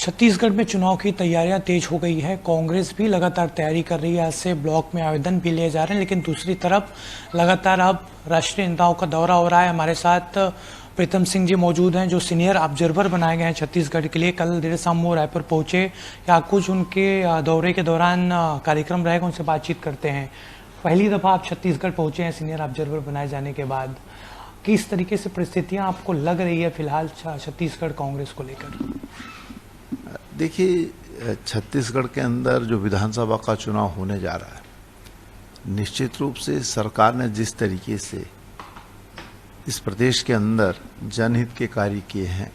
छत्तीसगढ़ में चुनाव की तैयारियां तेज हो गई है। कांग्रेस भी लगातार तैयारी कर रही है। आज से ब्लॉक में आवेदन भी लिए जा रहे हैं, लेकिन दूसरी तरफ लगातार अब राष्ट्रीय नेताओं का दौरा हो रहा है। हमारे साथ प्रीतम सिंह जी मौजूद हैं, जो सीनियर ऑब्जर्वर बनाए गए हैं छत्तीसगढ़ के लिए। कल देर शाम वो रायपुर पहुंचे। या कुछ उनके दौरे के दौरान कार्यक्रम रहेगा, उनसे बातचीत करते हैं। पहली दफा आप छत्तीसगढ़ पहुंचे हैं सीनियर ऑब्जर्वर बनाए जाने के बाद। किस तरीके से परिस्थितियां आपको लग रही है फिलहाल छत्तीसगढ़ कांग्रेस को लेकर? देखिए, छत्तीसगढ़ के अंदर जो विधानसभा का चुनाव होने जा रहा है, निश्चित रूप से सरकार ने जिस तरीके से इस प्रदेश के अंदर जनहित के कार्य किए हैं,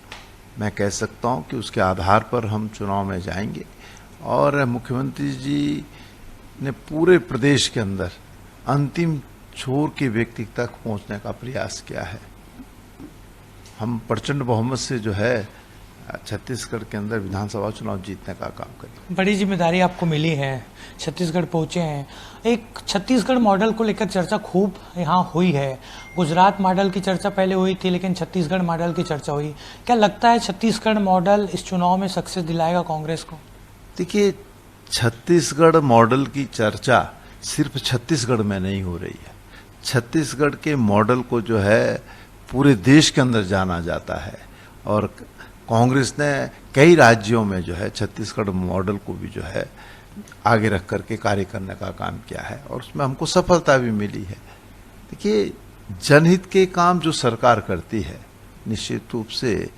मैं कह सकता हूं कि उसके आधार पर हम चुनाव में जाएंगे। और मुख्यमंत्री जी ने पूरे प्रदेश के अंदर अंतिम छोर के व्यक्ति तक पहुंचने का प्रयास किया है। हम प्रचंड बहुमत से जो है छत्तीसगढ़ के अंदर विधानसभा चुनाव जीतने का काम करेंगे। बड़ी जिम्मेदारी आपको मिली है, छत्तीसगढ़ पहुंचे हैं। एक छत्तीसगढ़ मॉडल को लेकर चर्चा खूब यहाँ हुई है। गुजरात मॉडल की चर्चा पहले हुई थी, लेकिन छत्तीसगढ़ मॉडल की चर्चा हुई। क्या लगता है छत्तीसगढ़ मॉडल इस चुनाव में सक्सेस दिलाएगा कांग्रेस को? देखिए, छत्तीसगढ़ मॉडल की चर्चा सिर्फ छत्तीसगढ़ में नहीं हो रही है। छत्तीसगढ़ के मॉडल को जो है पूरे देश के अंदर जाना जाता है, और कांग्रेस ने कई राज्यों में जो है छत्तीसगढ़ मॉडल को भी जो है आगे रख करके कार्य करने का काम किया है, और उसमें हमको सफलता भी मिली है। देखिए, जनहित के काम जो सरकार करती है, निश्चित रूप से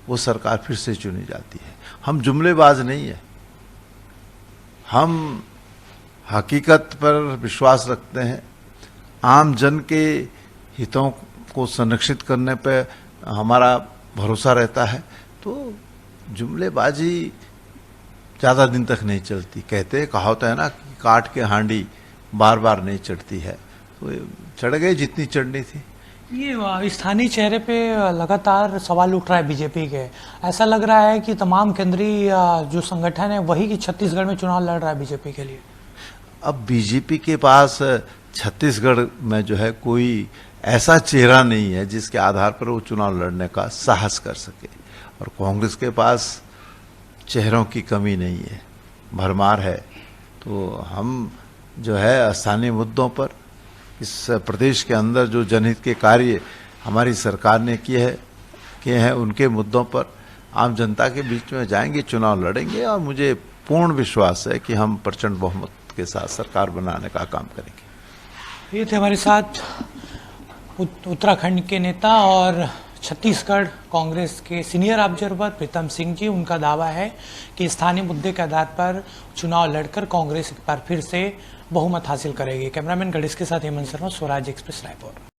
वो सरकार फिर से चुनी जाती है। हम जुमलेबाज नहीं है, हम हकीकत पर विश्वास रखते हैं। आम जन के हितों को संरक्षित करने पे हमारा भरोसा रहता है। तो जुमलेबाजी ज़्यादा दिन तक नहीं चलती। कहते कहावत है ना कि काट के हांडी बार बार नहीं चढ़ती है, तो चढ़ गए जितनी चढ़नी थी। ये स्थानीय चेहरे पे लगातार सवाल उठ रहा है बीजेपी के। ऐसा लग रहा है कि तमाम केंद्रीय जो संगठन है वही की छत्तीसगढ़ में चुनाव लड़ रहा है बीजेपी के लिए। अब बीजेपी के पास छत्तीसगढ़ में जो है कोई ऐसा चेहरा नहीं है जिसके आधार पर वो चुनाव लड़ने का साहस कर सके, और कांग्रेस के पास चेहरों की कमी नहीं है, भरमार है। तो हम जो है स्थानीय मुद्दों पर, इस प्रदेश के अंदर जो जनहित के कार्य हमारी सरकार ने किए हैं उनके मुद्दों पर आम जनता के बीच में जाएंगे, चुनाव लड़ेंगे, और मुझे पूर्ण विश्वास है कि हम प्रचंड बहुमत के साथ सरकार बनाने का काम करेंगे। ये थे हमारे साथ उत्तराखंड के नेता और छत्तीसगढ़ कांग्रेस के सीनियर ऑब्जर्वर प्रीतम सिंह जी। उनका दावा है कि स्थानीय मुद्दे के आधार पर चुनाव लड़कर कांग्रेस एक बार फिर से बहुमत हासिल करेगी। कैमरामैन गणेश के साथ हेमंत शर्मा, स्वराज एक्सप्रेस, रायपुर।